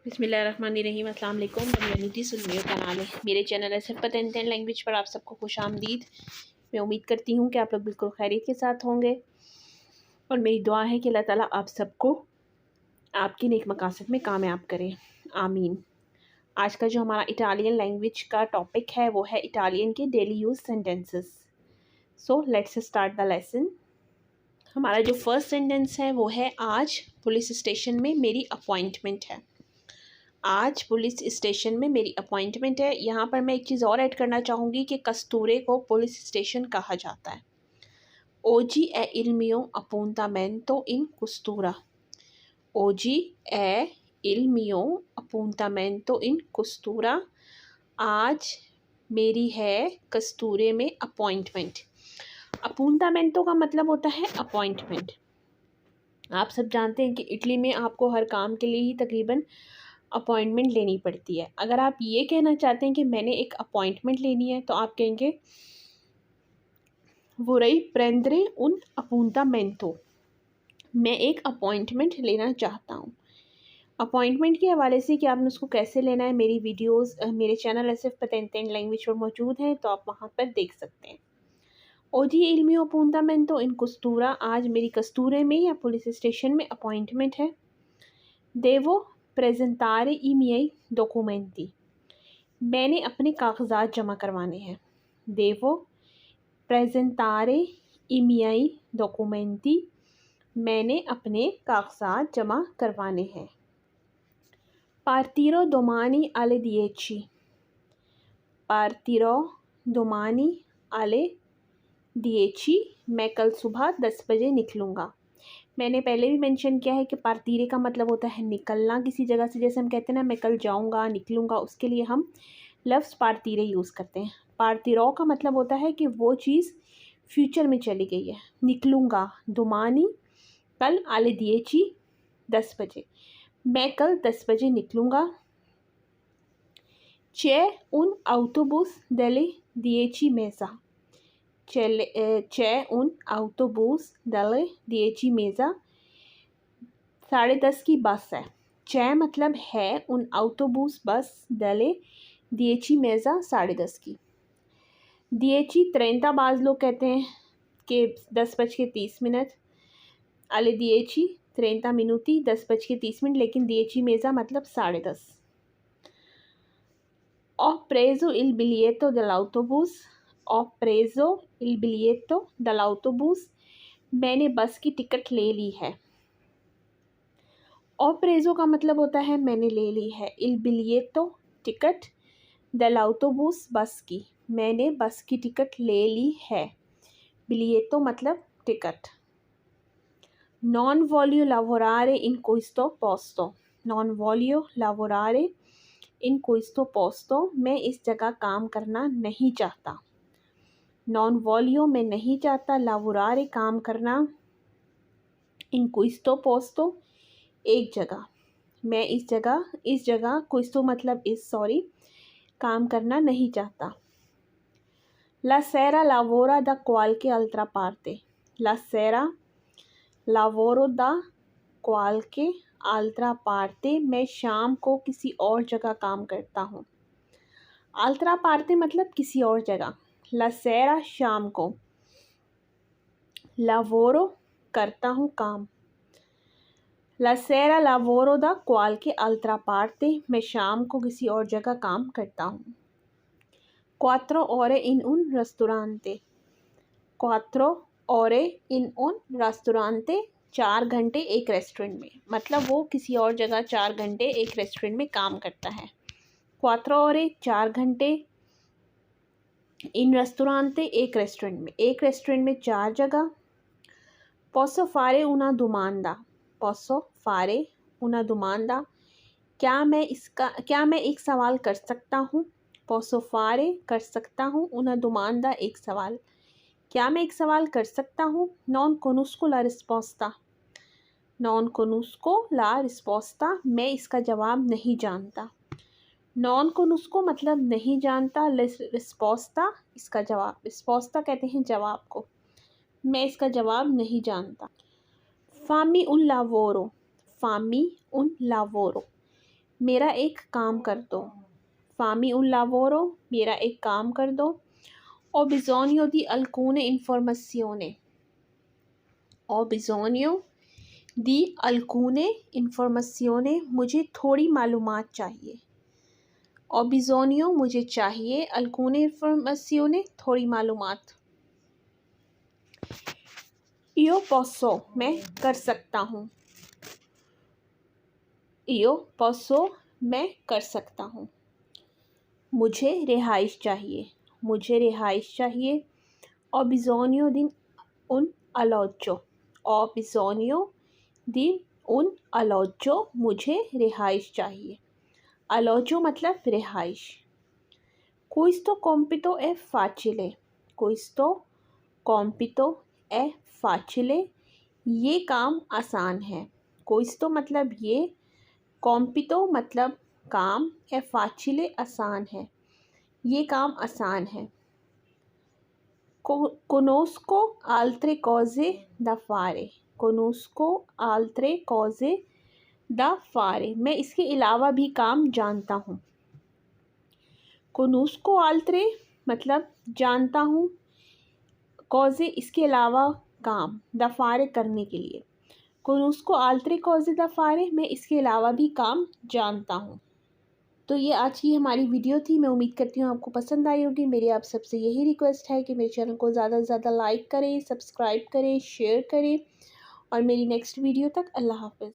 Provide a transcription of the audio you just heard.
बिस्मिल्लाहिर्रहमानिर्रहीम। अस्सलाम वालेकुम। कम्युनिटी सुनमियो कनाल है मेरे चैनल ऐसे पतन लैंग्वेज पर आप सबको खुश आमदीद। मैं उम्मीद करती हूँ कि आप लोग बिल्कुल खैरियत के साथ होंगे और मेरी दुआ है कि अल्लाह ताला आप सबको आपकी नेक मकासद में कामयाब करे, आमीन। आज का जो हमारा इटालियन लैंग्वेज का टॉपिक है वो है इटालियन के daily use sentences. So let's start the lesson. हमारा जो फर्स्ट सेंटेंस है वो है आज पुलिस स्टेशन में मेरी अपॉइंटमेंट है। आज पुलिस स्टेशन में मेरी अपॉइंटमेंट है। यहाँ पर मैं एक चीज़ और ऐड करना चाहूँगी कि कस्तूरे को पुलिस स्टेशन कहा जाता है। ओजी è il mio appuntamento in questura। OG è il mio appuntamento in questura। आज मेरी है कस्तूरे में अपॉइंटमेंट। अपूंतामेंटो का मतलब होता है अपॉइंटमेंट। आप सब जानते हैं कि इटली में आपको हर काम के लिए ही तकरीबन अपॉइंटमेंट लेनी पड़ती है। अगर आप ये कहना चाहते हैं कि मैंने एक अपॉइंटमेंट लेनी है तो आप कहेंगे वोरई प्रेंद्रे उन अपूंतामेंटो। मैं एक अपॉइंटमेंट लेना चाहता हूँ। अपॉइंटमेंट के हवाले से कि आपने उसको कैसे लेना है, मेरी वीडियोस मेरे चैनल एसएफ पतेंटेन लैंग्वेज पर मौजूद हैं, तो आप वहाँ पर देख सकते हैं। ओजी il mio appuntamento in questura। आज मेरी कस्तूरे में या पुलिस स्टेशन में अपॉइंटमेंट है। देवो presentare i miei documenti। मैंने अपने कागजात जमा करवाने हैं। देवो presentare i miei documenti। मैंने अपने कागजात जमा करवाने हैं। Partirò domani alle 10। Partirò domani alle 10। मैं कल सुबह 10 बजे निकलूँगा। मैंने पहले भी मेंशन किया है कि पार्तीरे का मतलब होता है निकलना किसी जगह से। जैसे हम कहते हैं ना मैं कल जाऊंगा, निकलूंगा, उसके लिए हम लफ्ज़ पार्तीरे यूज़ करते हैं। पार्तीरो का मतलब होता है कि वो चीज़ फ्यूचर में चली गई है। निकलूंगा दोमानी कल, आले दिएची 10 बजे। मैं कल 10 बजे निकलूंगा। c'è un autobus delle 10:30। c'è un autobus delle 10:30। 10:30 की बस है। c'è मतलब है, उन autobus बस, delle 10:30 10:30 की। 10:30 बाज़ लोग कहते हैं कि 10:30। alle 10:30 minuti 10:30, लेकिन 10:30 मतलब 10:30। Ho preso il biglietto dell'autobus। Ho preso il biglietto dell'autobus। मैंने बस की टिकट ले ली है। Ho preso का मतलब होता है मैंने ले ली है। il biglietto टिकट, dell'autobus बस की, मैंने बस की टिकट ले ली है। biglietto मतलब ticket. Non voglio lavorare in questo posto। Non voglio lavorare in questo posto। मैं इस जगह काम करना नहीं चाहता। Non voglio मैं नहीं चाहता, lavorare काम करना, in questo posto एक जगह, मैं इस जगह questo मतलब काम करना नहीं चाहता। La sera lavoro da qualche altra parte। La sera lavoro da qualche altra parte। मैं शाम को किसी और जगह काम करता हूँ। altra parte मतलब किसी और जगह। La sera शाम को, lavoro करता हूँ काम। La sera lavoro da qualche altra parte। मैं शाम को किसी और जगह काम करता हूँ। Quattro ore in un ristorante। Quattro ore in un ristorante 4 घंटे एक रेस्टोरेंट में, मतलब वो किसी और जगह 4 घंटे एक रेस्टोरेंट में काम करता है। Quattro ore 4 घंटे, इन रेस्टोरेंटे एक रेस्टोरेंट में, एक रेस्टोरेंट में 4 जगह। Posso fare una domanda। Posso fare una domanda। क्या मैं एक सवाल कर सकता हूँ। Posso fare कर सकता हूँ, una domanda एक सवाल, क्या मैं एक सवाल कर सकता हूँ। Non conosco la risposta। Non conosco la risposta मैं इसका जवाब नहीं जानता। Non conosco मतलब नहीं जानता, risposta इसका जवाब, risposta कहते हैं जवाब को, मैं इसका जवाब नहीं जानता। Fammi un lavoro। Fammi un lavoro मेरा एक काम कर दो। फामी un lavoro, मेरा एक काम कर दो। Ho bisogno di alcune informazioni। Ho bisogno di alcune informazioni, मुझे थोड़ी मालूमात चाहिए। Ho bisogno, मुझे चाहिए, alcune informazioni, थोड़ी मालूमात। Io posso, मैं कर सकता हूँ। Io posso, मैं कर सकता हूँ। मुझे रिहाइश चाहिए, मुझे रिहाइश चाहिए। Ho bisogno di un alloggio। Ho bisogno di un alloggio, मुझे रिहाइश चाहिए। alloggio मतलब रिहाइश। Questo compito è facile। Questo compito è facile, ये काम आसान है। Questo मतलब ये, compito मतलब काम, è facile आसान है, ये काम आसान है। Conosco altre cose da fare। Conosco altre cose da fare, मैं इसके अलावा भी काम जानता हूँ। Conosco altre मतलब जानता हूँ, cose इसके अलावा काम, da fare करने के लिए। Conosco altre cose da fare, मैं इसके अलावा भी काम जानता हूँ। तो ये आज की हमारी वीडियो थी। मैं उम्मीद करती हूँ आपको पसंद आई होगी। मेरी आप सबसे यही रिक्वेस्ट है कि मेरे चैनल को ज़्यादा से ज़्यादा लाइक करें, सब्सक्राइब करें, शेयर करें और मेरी नेक्स्ट वीडियो तक अल्लाह हाफ़िज़।